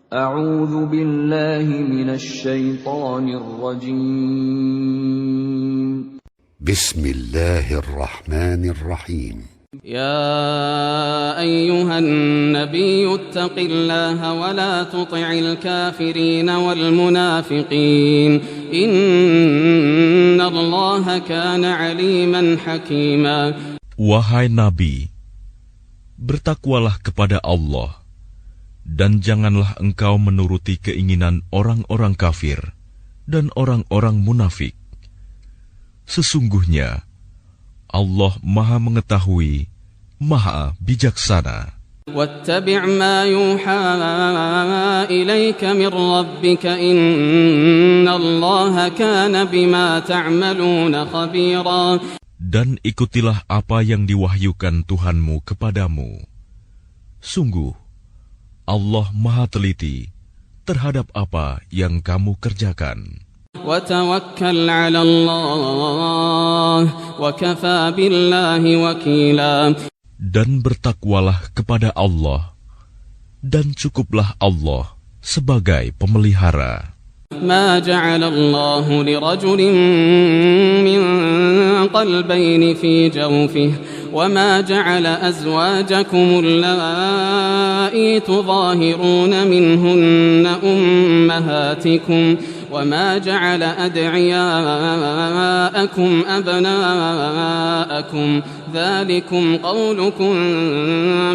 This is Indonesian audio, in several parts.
أعوذ بالله من الشيطان الرجيم. بسم الله الرحمن الرحيم. يا أيها النبي اتق الله ولا تطع الكافرين والمنافقين إن الله كان عليما حكيما. Wahai Nabi, bertakwalah kepada Allah, dan janganlah engkau menuruti keinginan orang-orang kafir dan orang-orang munafik. Sesungguhnya Allah Maha Mengetahui, Maha Bijaksana. واتبع ما يوحى إليك من ربك إن الله كان بما تعملون خبيرا. Dan ikutilah apa yang diwahyukan Tuhanmu kepadamu. Sungguh, Allah Maha Teliti terhadap apa yang kamu kerjakan. وتوكل على الله وكفى بالله وكيلا. Dan bertakwalah kepada Allah, dan cukuplah Allah sebagai pemelihara. ما جعل الله لرجل من قلبين في جوفه وما جعل أزواجكم اللائي تظاهرون منهن أمهاتكم وما جعل أدعياءكم أبناءكم ذلكم قولكم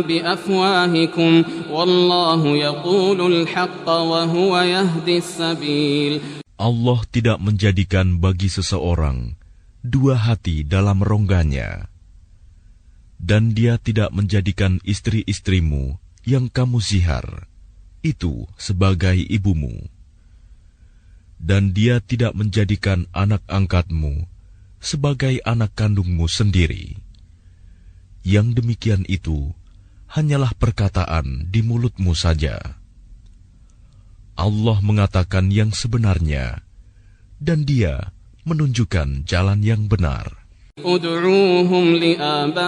بأفواهكم والله يقول الحق وهو يهدي السبيل. Allah tidak menjadikan bagi seseorang dua hati dalam rongganya, dan Dia tidak menjadikan istri-istrimu yang kamu zihar itu sebagai ibumu, dan Dia tidak menjadikan anak angkatmu sebagai anak kandungmu sendiri. Yang demikian itu hanyalah perkataan di mulutmu saja. Allah mengatakan yang sebenarnya, dan Dia menunjukkan jalan yang benar. ادعوهم لآبائهم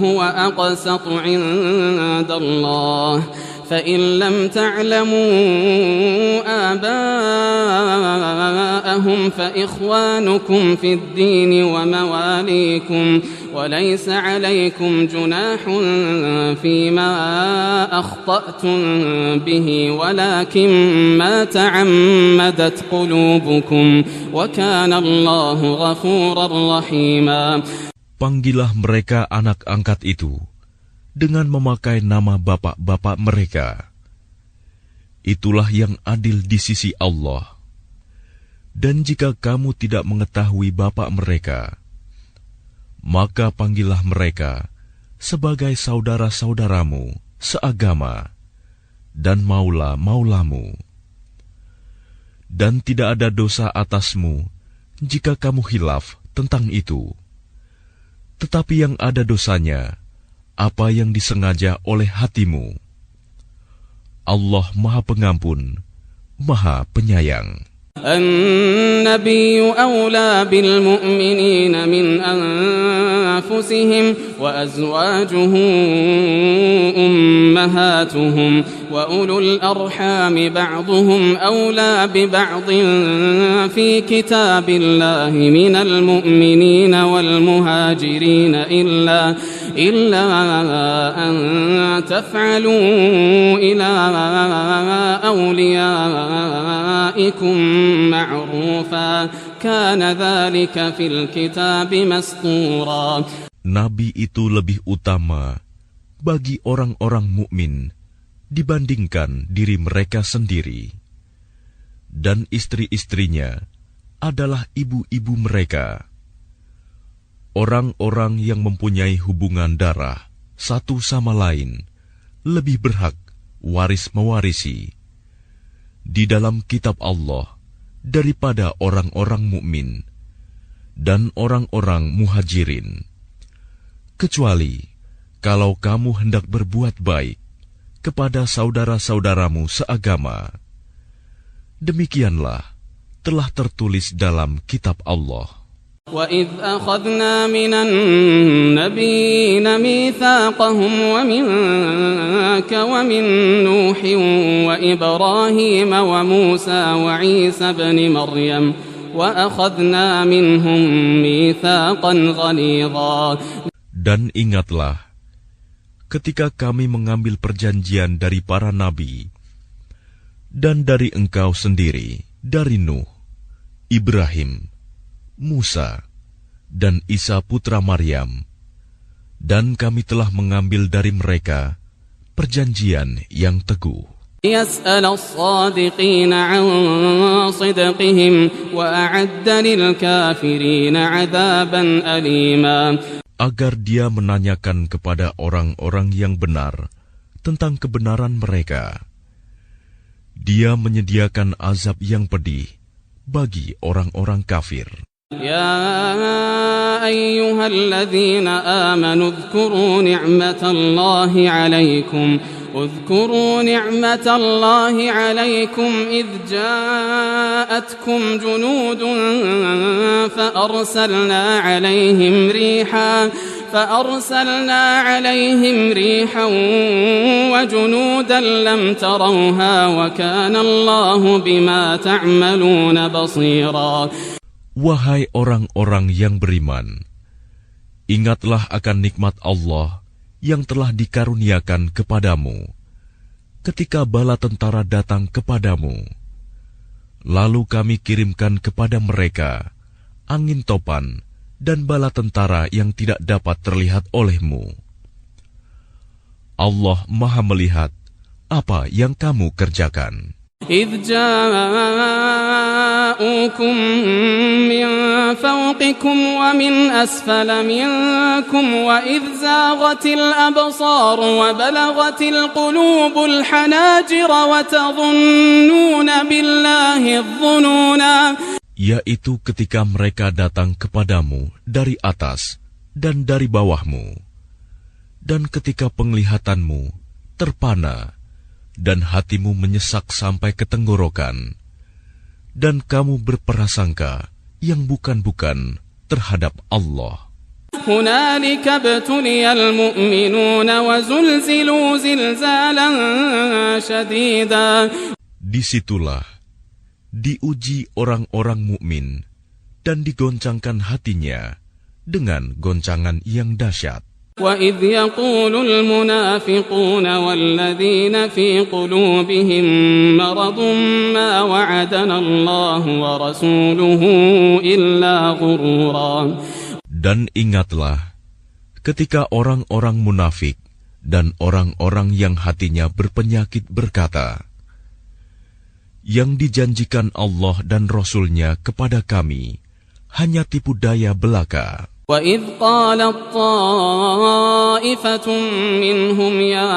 هو أقسط عند الله فإن لم تعلموا آباءهم فإخوانكم في الدين ومواليكم وليس عليكم جناح فيما أخطأتم به ولكن ما تعمدت قلوبكم وكان الله غفورا رحيما. Panggillah mereka anak angkat itu dengan memakai nama bapak-bapak mereka. Itulah yang adil di sisi Allah. Dan jika kamu tidak mengetahui bapak mereka, maka panggillah mereka sebagai saudara-saudaramu seagama dan maula-maulamu. Dan tidak ada dosa atasmu jika kamu khilaf tentang itu. Tetapi yang ada dosanya apa yang disengaja oleh hatimu. Allah Maha Pengampun, Maha Penyayang. النبي أولى بالمؤمنين من أنفسهم وأزواجه أمهاتهم وأولو الأرحام بعضهم أولى ببعض في كتاب الله من المؤمنين والمهاجرين إلا أن تفعلوا إلى أوليائكم معروفا كان ذلك في الكتاب مسطورا. Nabi itu lebih utama bagi orang-orang mukmin dibandingkan diri mereka sendiri, dan istri-istrinya adalah ibu-ibu mereka. Orang-orang yang mempunyai hubungan darah satu sama lain lebih berhak waris mewarisi di dalam kitab Allah daripada orang-orang mukmin dan orang-orang muhajirin, kecuali kalau kamu hendak berbuat baik kepada saudara-saudaramu seagama. Demikianlah telah tertulis dalam kitab Allah. وَإِذْ أَخَذْنَا مِنَ النَّبِيِّينَ مِيثَاقَهُمْ وَمِنكَ وَمِن نُّوحٍ وَإِبْرَاهِيمَ وَمُوسَى وَعِيسَى ابْنِ مَرْيَمَ وَأَخَذْنَا مِنْهُم مِيثَاقًا غَلِيظًا. Dan ingatlah, ketika kami mengambil perjanjian dari para nabi, dan dari engkau sendiri, dari Nuh, Ibrahim, Musa, dan Isa putra Maryam, dan kami telah mengambil dari mereka perjanjian yang teguh. يَسْأَلَ الصَّادِقِينَ عَنْ صِدْقِهِمْ وَأَعَدَّ لِلْكَافِرِينَ عَذَابًا أَلِيمًا. Agar dia menanyakan kepada orang-orang yang benar tentang kebenaran mereka. Dia menyediakan azab yang pedih bagi orang-orang kafir. يا أيها الذين آمنوا اذكروا نعمة الله عليكم إذ جاءتكم جنود فأرسلنا عليهم ريحا وجنودا لم تروها وكان الله بما تعملون بصيرا. Wahai orang-orang yang beriman, ingatlah akan nikmat Allah yang telah dikaruniakan kepadamu ketika bala tentara datang kepadamu. Lalu kami kirimkan kepada mereka angin topan dan bala tentara yang tidak dapat terlihat olehmu. Allah Maha melihat apa yang kamu kerjakan. إذ جاءوكم من فوقكم ومن أسفل منكم وإذ زاغت الأبصار وبلغت القلوب الحناجر وتظنون بالله الظنونا. Yaitu ketika mereka datang kepadamu dari atas dan dari bawahmu, dan ketika penglihatanmu terpana dan hatimu menyesak sampai ke tenggorokan, dan kamu berprasangka yang bukan-bukan terhadap Allah. هنالك ابتلي المؤمنون وزلزلوا زلزالا شديدا. Disitulah diuji orang-orang mukmin dan digoncangkan hatinya dengan goncangan yang dahsyat. وَإِذْ يَقُولُ الْمُنَافِقُونَ وَالَّذِينَ فِي قُلُوبِهِم مَّرَضٌ مَّا وَعَدَنَا اللَّهُ وَرَسُولُهُ إِلَّا غُرُورًا. Dan ingatlah ketika orang-orang munafik dan orang-orang yang hatinya berpenyakit berkata, yang dijanjikan Allah dan Rasul-Nya kepada kami hanya tipu daya belaka. وَإِذْ قَالَتْ طَائِفَةٌ مِّنْهُمْ يَا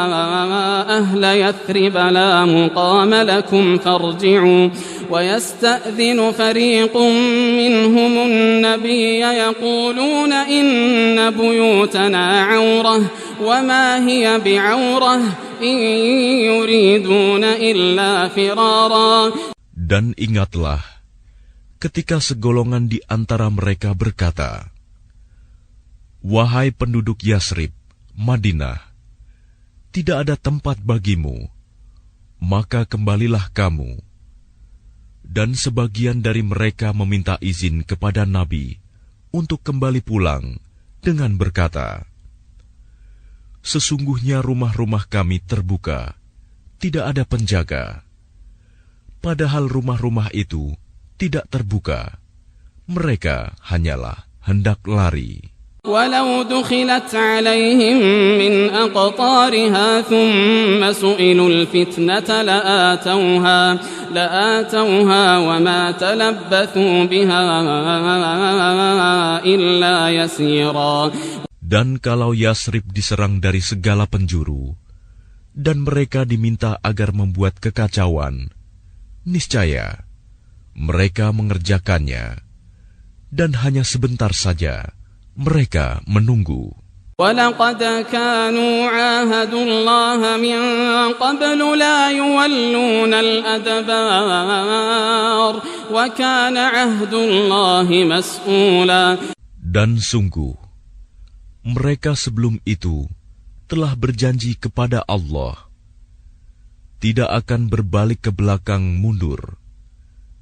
أَهْلَ يَثْرِبَ لَا مُقَامَ لَكُمْ فَارْجِعُوا وَيَسْتَأْذِنُ فَرِيقٌ مِّنْهُمُ النَّبِيَّ يَقُولُونَ إِنَّ بُيُوتَنَا عَوْرَةٌ وَمَا هِيَ بِعَوْرَةٍ إِن يُرِيدُونَ إِلَّا فِرَارًا. Dan ingatlah ketika segolongan di antara mereka berkata, wahai penduduk Yasrib, Madinah, tidak ada tempat bagimu, maka kembalilah kamu. Dan sebagian dari mereka meminta izin kepada Nabi untuk kembali pulang dengan berkata, sesungguhnya rumah-rumah kami terbuka, tidak ada penjaga. Padahal rumah-rumah itu tidak terbuka, mereka hanyalah hendak lari. ولو دخلت عليهم من أقطارها ثم سئلوا الفتنة لآتوها وما تلبثوا بها إلا يسيرا. Dan kalau Yasrib diserang dari segala penjuru, dan mereka diminta agar membuat kekacauan, niscaya mereka mengerjakannya, dan hanya sebentar saja mereka menunggu. وَلَقَدْ كَانُوا عَاهَدُوا اللَّهَ مِنْ قَبْلُ لَا يُوَلُّونَ الْأَدْبَارَ وكان عهد الله مسؤولا. Dan sungguh, mereka sebelum itu telah berjanji kepada Allah, tidak akan berbalik ke belakang mundur,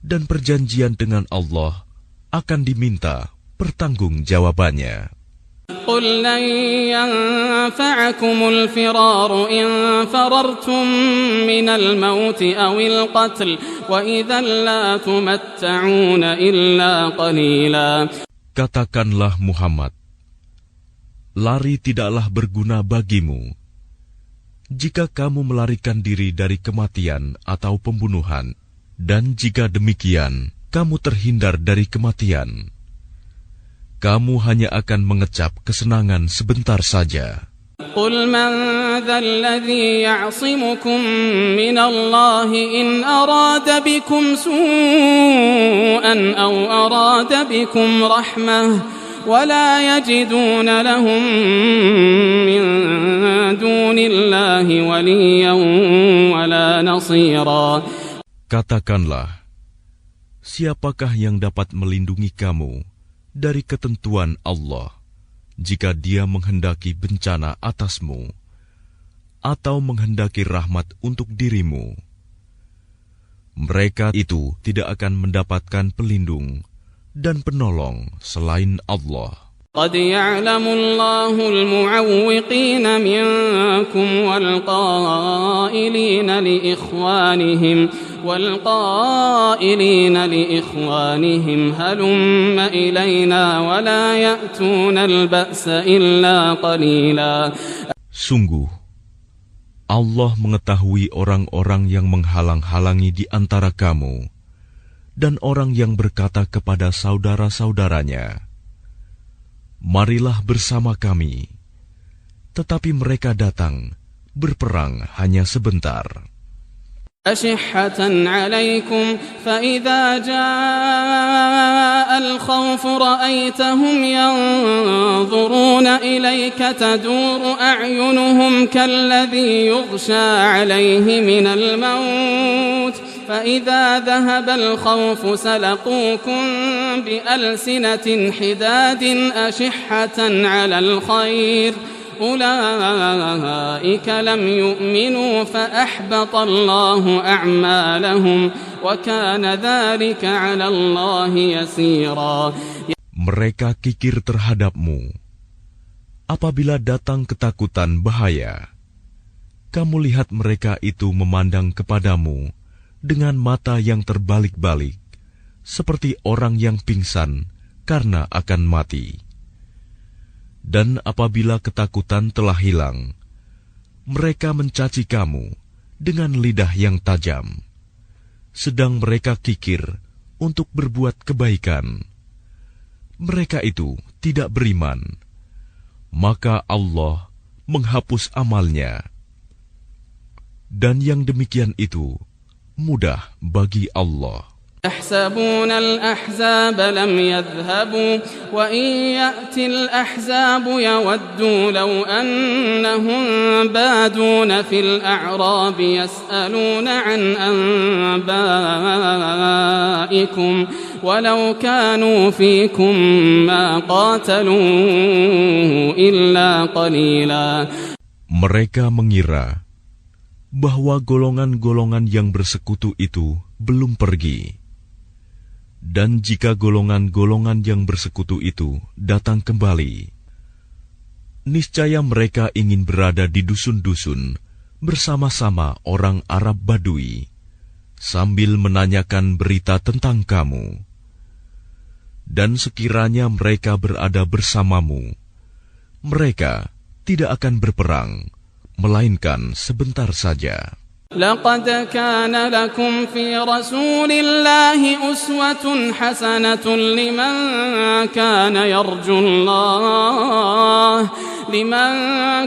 dan perjanjian dengan Allah akan diminta pertanggungjawabannya. قل لن ينفعكم الفرار إن فررتم من الموت أو القتل وإذا لا تمتعون إلا قليلا. Katakanlah Muhammad, lari tidaklah berguna bagimu jika kamu melarikan diri dari kematian atau pembunuhan, dan jika demikian kamu terhindar dari kematian, kamu hanya akan mengecap kesenangan sebentar saja. قل من ذا الذي يعصمكم من الله إن أراد بكم سوءا أو أراد بكم رحمة ولا يجدون لهم من دون الله وليا ولا نصيرا. Katakanlah, siapakah yang dapat melindungi kamu dari ketentuan Allah jika Dia menghendaki bencana atasmu atau menghendaki rahmat untuk dirimu? Mereka itu tidak akan mendapatkan pelindung dan penolong selain Allah. قد يعلم الله المعوقين منكم والقائلين لإخوانهم هلم إلينا ولا يأتون البأس إلا قليلا. Sungguh, Allah mengetahui orang-orang yang menghalang-halangi di antara kamu dan orang yang berkata kepada saudara-saudaranya, marilah bersama kami. Tetapi mereka datang, berperang hanya sebentar. أشحة عليكم فإذا جاء الخوف رأيتهم ينظرون إليك تدور أعينهم كالذي يغشى عليه من الموت فإذا ذهب الخوف سلقوكم بألسنة حداد أشحة على الخير أولئك لم يؤمنوا فأحبط الله أعمالهم وكان ذلك على الله يسيرا. Mereka kikir terhadapmu. Apabila datang ketakutan bahaya, kamu lihat mereka itu memandang kepadamu dengan mata yang terbalik-balik, seperti orang yang pingsan karena akan mati. Dan apabila ketakutan telah hilang, mereka mencaci kamu dengan lidah yang tajam, sedang mereka kikir untuk berbuat kebaikan. Mereka itu tidak beriman, maka Allah menghapus amalnya. Dan yang demikian itu mudah bagi Allah. يحسبون الأحزاب لم يذهبوا وإن يأتي الأحزاب يودوا لو أنهم بادون في الأعراب يسألون عن أنبائكم ولو كانوا فيكم ما قاتلوا إلا قليلا. Mereka mengira bahwa golongan-golongan yang bersekutu itu belum pergi. Dan jika golongan-golongan yang bersekutu itu datang kembali, niscaya mereka ingin berada di dusun-dusun bersama-sama orang Arab Badui, sambil menanyakan berita tentang kamu. Dan sekiranya mereka berada bersamamu, mereka tidak akan berperang, melainkan sebentar saja. لقد كان لكم في رسول الله أسوة حسنة لمن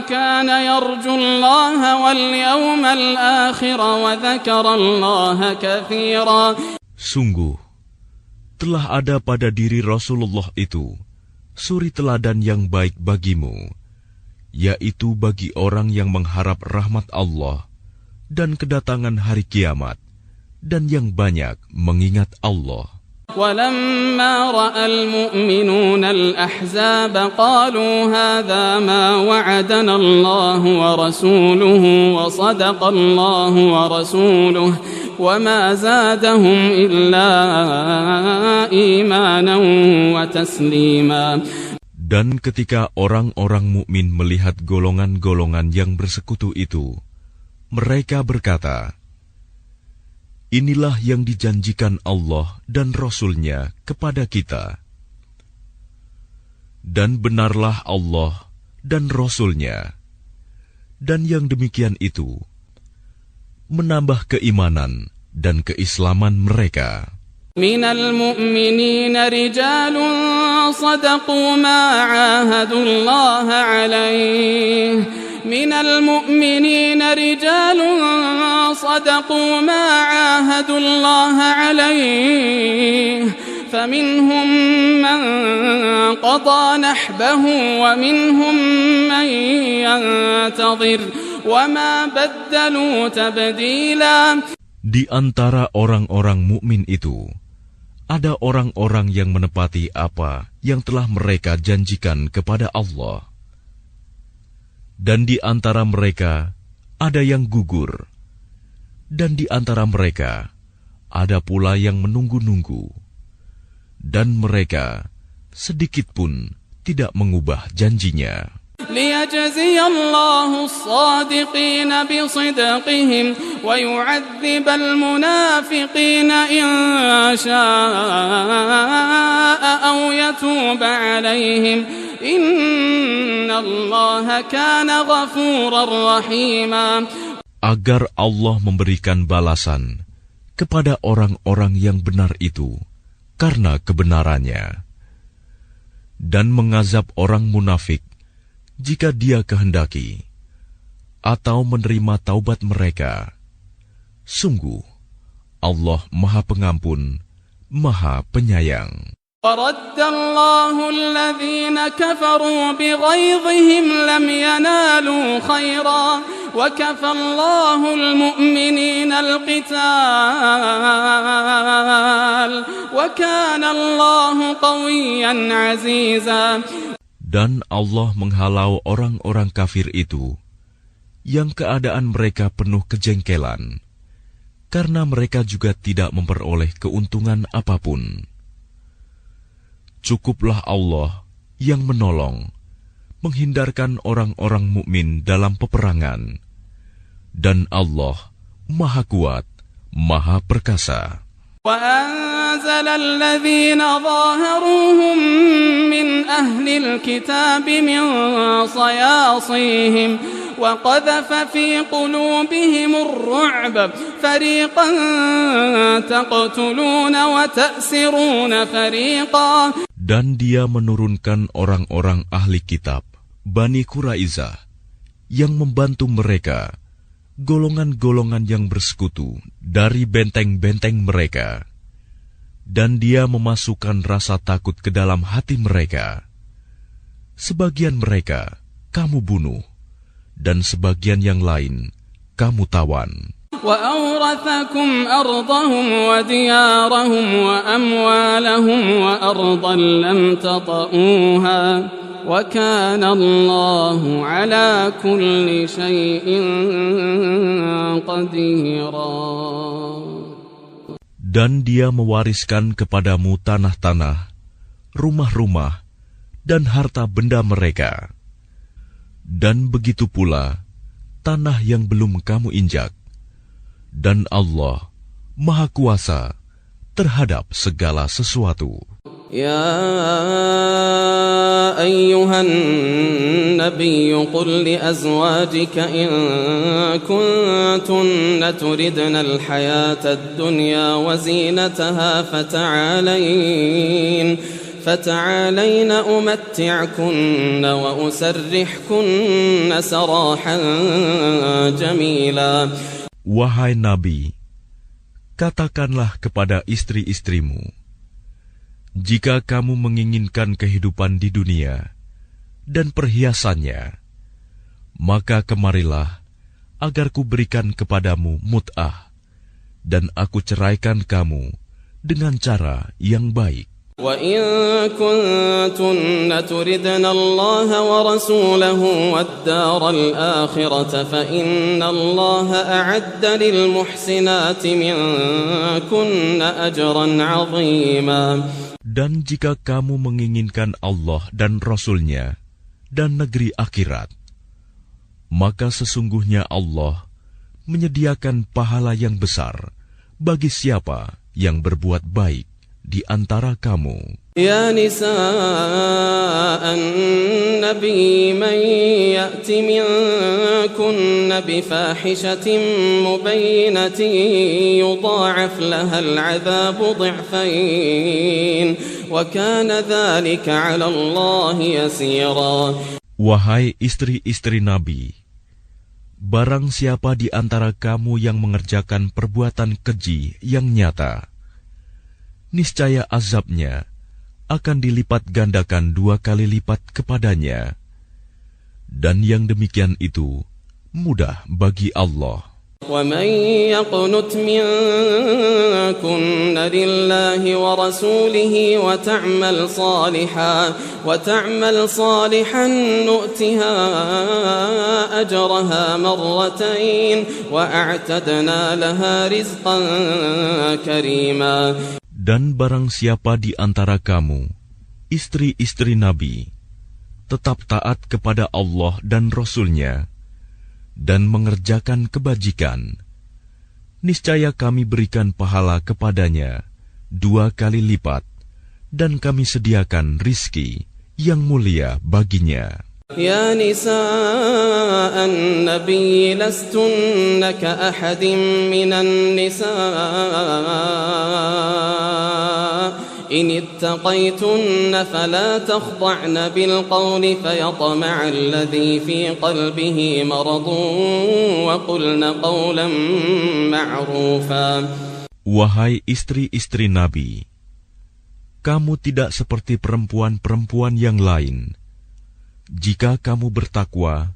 كان يرجو الله واليوم الآخر وذكر الله كثيرا. Sungguh, telah ada pada diri Rasulullah itu suri teladan yang baik bagimu, yaitu bagi orang yang mengharap rahmat Allah dan kedatangan hari kiamat, dan yang banyak mengingat Allah. ولما رأى المؤمنون الأحزاب قالوا هذا ما وعدنا الله ورسوله وصدق الله ورسوله وما زادهم إلا إيمانا وتسليما. Dan ketika orang-orang mukmin melihat golongan-golongan yang bersekutu itu, mereka berkata, inilah yang dijanjikan Allah dan Rasul-Nya kepada kita. Dan benarlah Allah dan Rasul-Nya. Dan yang demikian itu menambah keimanan dan keislaman mereka. Minal mu'minina rijalun sadaqu ma ahadu Allah alaih. من المؤمنين رجال صدقوا ما عاهدوا الله عليه فمنهم من قضى نحبه ومنهم من ينتظر وما بدلوا تبديلا. Di antara orang-orang mukmin itu ada orang-orang yang menepati apa yang telah mereka janjikan kepada Allah. Dan di antara mereka ada yang gugur, dan di antara mereka ada pula yang menunggu-nunggu, dan mereka sedikit pun tidak mengubah janjinya. ليجزي الله الصادقين بصدقهم ويعذب المنافقين إن شاء أو يتوب عليهم إن الله كان غفورا رحيما. Agar Allah memberikan balasan kepada orang-orang yang benar itu karena kebenarannya, dan mengazab orang munafik jika Dia kehendaki, atau menerima taubat mereka. Sungguh, Allah Maha Pengampun, Maha Penyayang. وَرَدَّ اللَّهُ الَّذِينَ كَفَرُوا بِغَيظِهِمْ لَمْ يَنَالُوا خَيْرًا وَكَفَى اللَّهُ الْمُؤْمِنِينَ الْقِتَالَ وَكَانَ اللَّهُ قَوِيًّا عَزِيزًا. Dan Allah menghalau orang-orang kafir itu, yang keadaan mereka penuh kejengkelan, karena mereka juga tidak memperoleh keuntungan apapun. Cukuplah Allah yang menolong, menghindarkan orang-orang mukmin dalam peperangan, dan Allah Maha Kuat, Maha Perkasa. وأنزل الذين ظاهروهم من أهل الكتاب من صياصيهم وقذف في قلوبهم الرعب فريقا تقتلون وتأسرون فريقا. Dan Dia menurunkan orang-orang ahli kitab, Bani Quraizah, yang membantu mereka, golongan-golongan yang bersekutu dari benteng-benteng mereka, dan Dia memasukkan rasa takut ke dalam hati mereka. Sebagian mereka kamu bunuh, dan sebagian yang lain kamu tawan. وأورثكم أرضهم وديارهم وأموالهم وأرضا لم تطئوها وكان الله على كل شيء قديرا. Dan Dia mewariskan kepadamu tanah-tanah, rumah-rumah, dan harta benda mereka. Dan begitu pula tanah yang belum kamu injak. Dan Allah Maha Kuasa terhadap segala sesuatu. يا أيها النبي قل لأزواجك إن كنتن تردن الحياة الدنيا وزينتها فتعالين أمتعكن وأسرحكن سراحا جميلا. Wahai Nabi, katakanlah kepada istri-istrimu, jika kamu menginginkan kehidupan di dunia dan perhiasannya, maka kemarilah agar kuberikan kepadamu mut'ah, dan aku ceraikan kamu dengan cara yang baik. وَإِن كُنتُنَّ تُرِدْنَ اللَّهَ وَرَسُولَهُ وَالدَّارَ الْآخِرَةَ فَإِنَّ اللَّهَ أَعَدَّ لِلْمُحْسِنَاتِ مِنكُنَّ أَجْرًا عَظِيمًا. Dan jika kamu menginginkan Allah dan Rasul-Nya dan negeri akhirat, maka sesungguhnya Allah menyediakan pahala yang besar bagi siapa yang berbuat baik di antara kamu. يا نساء النبي من يأت منكن بفاحشة مبينة يضاعف لها العذاب ضعفين وكان ذلك على الله يسيرا. Wahai istri-istri Nabi, barang siapa di antara kamu yang mengerjakan perbuatan keji yang nyata, niscaya azabnya akan dilipat gandakan 2 kali lipat kepadanya. Dan yang demikian itu mudah bagi Allah. وَمَنْ يَقْنُتْ مِنكُنَّ لِلَّهِ وَرَسُولِهِ وَتَعْمَلْ صَالِحًا نُؤْتِهَا أَجْرَهَا مرتين وَأَعْتَدْنَا لَهَا رِزْقًا كَرِيمًا. Dan barang siapa di antara kamu, istri-istri Nabi, tetap taat kepada Allah dan Rasul-Nya, dan mengerjakan kebajikan, niscaya kami berikan pahala kepadanya 2 kali lipat, dan kami sediakan rizki yang mulia baginya. يا نساء النبي لستن كأحد من النساء إن اتقيتن فلا تخضعن بالقول فيطمع الذي في قلبه مرض وقلن قولا معروفا. Wahai istri-istri Nabi, kamu tidak seperti perempuan-perempuan yang lain. Jika kamu bertakwa,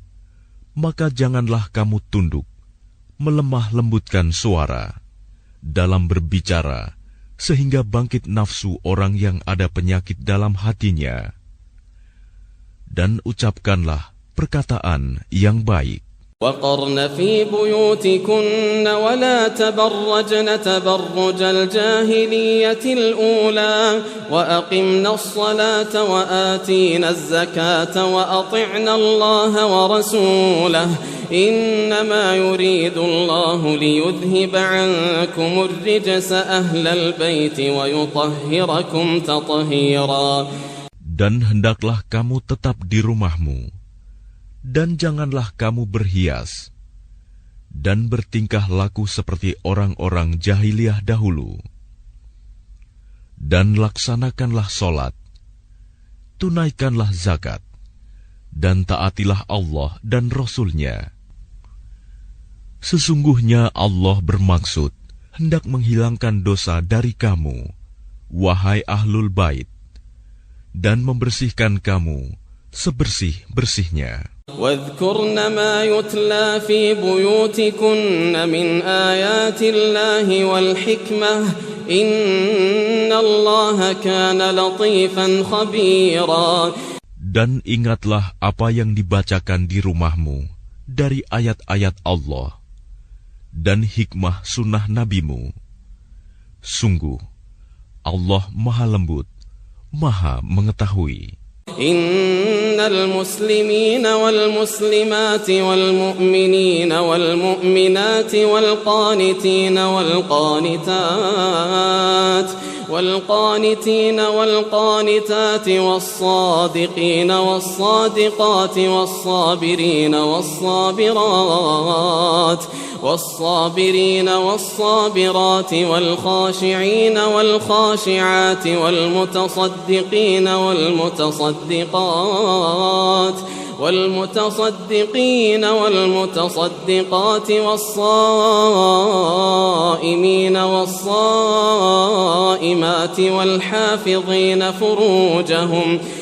maka janganlah kamu tunduk, melemah lembutkan suara dalam berbicara, sehingga bangkit nafsu orang yang ada penyakit dalam hatinya. Dan ucapkanlah perkataan yang baik. وَقَرْنَ فِي بُيُوتِكُنَّ وَلَا تَبَرَّجْنَ تَبَرُّجَ الْجَاهِلِيَّةِ الْأُولَى وَأَقِمْنَا الصَّلَاةَ وَآتِينَا الزَّكَاةَ وَأَطِعْنَا اللَّهَ وَرَسُولَهُ إِنَّمَا يُرِيدُ اللَّهُ لِيُذْهِبَ عَنكُمُ الرِّجْسَ أَهْلَ الْبَيْتِ وَيُطَهِّرَكُمْ تَطْهِيرًا. Dan hendaklah kamu tetap di rumahmu, dan janganlah kamu berhias, dan bertingkah laku seperti orang-orang jahiliyah dahulu. Dan laksanakanlah solat, tunaikanlah zakat, dan taatilah Allah dan Rasul-Nya. Sesungguhnya Allah bermaksud hendak menghilangkan dosa dari kamu, wahai ahlul bait, dan membersihkan kamu sebersih-bersihnya. وَاذْكُرْنَ مَا يُتْلَى فِي بُيُوتِكُنَّ مِنْ آيَاتِ اللَّهِ وَالْحِكْمَةِ إِنَّ اللَّهَ كَانَ لَطِيفًا خَبِيرًا. Dan ingatlah apa yang dibacakan di rumahmu dari ayat-ayat Allah dan hikmah sunnah nabimu. Sungguh, Allah Maha Lembut, Maha Mengetahui. إن المسلمين والمسلمات والمؤمنين والمؤمنات والقانتين والقانتات والصادقين والصادقات والصابرين والصابرات والخاشعين والخاشعات والمتصدقين والمتصدقات والصائمين والصائمات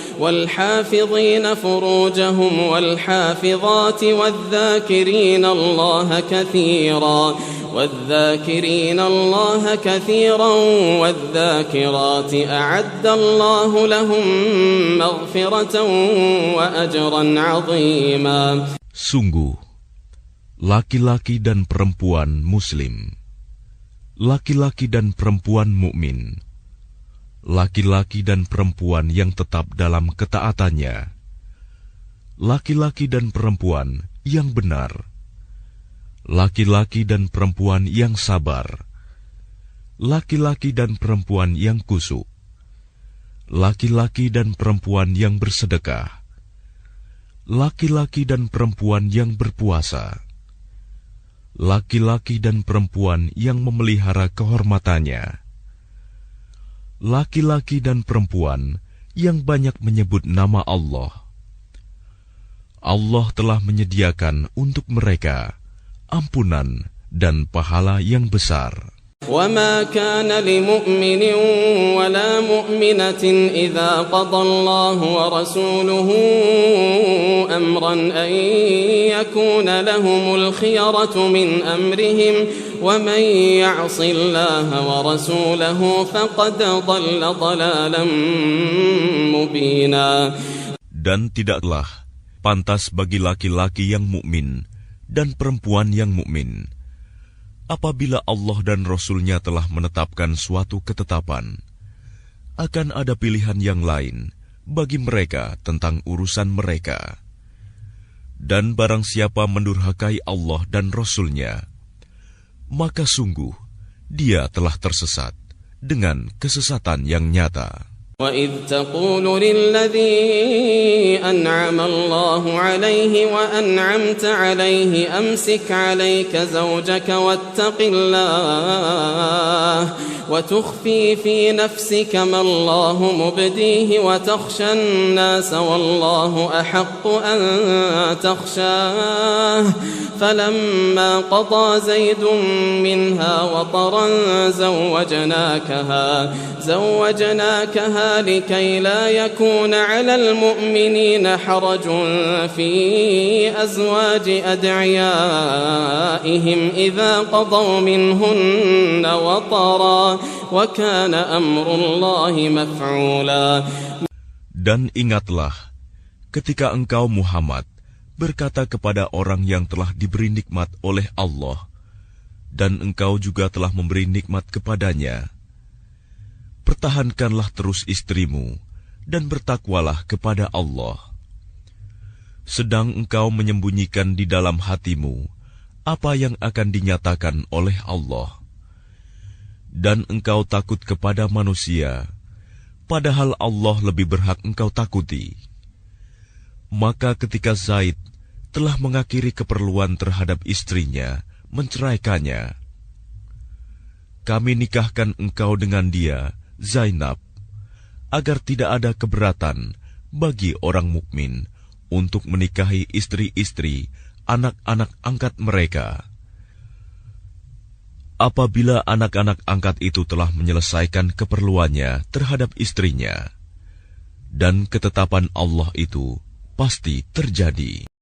والحافظين فروجهم والحافظات والذاكرين الله كثيرا والذاكرين الله كثيرا والذاكرات أعد الله لهم مغفرة وأجرا عظيما. Sungguh, laki-laki dan perempuan muslim, laki-laki dan perempuan mukmin, laki-laki dan perempuan yang tetap dalam ketaatannya, laki-laki dan perempuan yang benar, laki-laki dan perempuan yang sabar, laki-laki dan perempuan yang khusyuk, laki-laki dan perempuan yang bersedekah, laki-laki dan perempuan yang berpuasa, laki-laki dan perempuan yang memelihara kehormatannya, laki-laki dan perempuan yang banyak menyebut nama Allah. Allah telah menyediakan untuk mereka ampunan dan pahala yang besar. وما كان لمؤمن ولا مؤمنة إذا قضى الله ورسوله أمرا أن يكون لهم الخيرة من أمرهم ومن يعص الله ورسوله فقد ضل ضلالا مبينا. Dan tidaklah pantas bagi laki-laki yang mukmin dan perempuan yang mukmin apabila Allah dan Rasul-Nya telah menetapkan suatu ketetapan, akan ada pilihan yang lain bagi mereka tentang urusan mereka. Dan barang siapa mendurhakai Allah dan Rasul-Nya, maka sungguh dia telah tersesat dengan kesesatan yang nyata. وَإِذْ تَقُولُ لِلَّذِي أَنْعَمَ اللَّهُ عَلَيْهِ وَأَنْعَمْتَ عَلَيْهِ أَمْسِكْ عَلَيْكَ زَوْجَكَ وَاتَّقِ اللَّهَ وَتُخْفِي فِي نَفْسِكَ مَا اللَّهُ مُبْدِيهِ وَتَخْشَى النَّاسَ وَاللَّهُ أَحَقُّ أَنْ تَخْشَاهُ فَلَمَّا قَضَى زَيْدٌ مِنْهَا وَطَرًا زوجناكها لكي لا يكون على المؤمنين حرج في أزواج أدعيائهم إذا قضوا منهن وطرا وكان أمر الله مفعولا. Dan ingatlah ketika engkau Muhammad berkata kepada orang yang telah diberi nikmat oleh Allah, dan engkau juga telah memberi nikmat kepadanya, pertahankanlah terus istrimu dan bertakwalah kepada Allah. Sedang engkau menyembunyikan di dalam hatimu apa yang akan dinyatakan oleh Allah. Dan engkau takut kepada manusia, padahal Allah lebih berhak engkau takuti. Maka ketika Zaid telah mengakhiri keperluan terhadap istrinya, menceraikannya, kami nikahkan engkau dengan dia, Zainab, agar tidak ada keberatan bagi orang mukmin untuk menikahi istri-istri anak-anak angkat mereka. Apabila anak-anak angkat itu telah menyelesaikan keperluannya terhadap istrinya, dan ketetapan Allah itu pasti terjadi.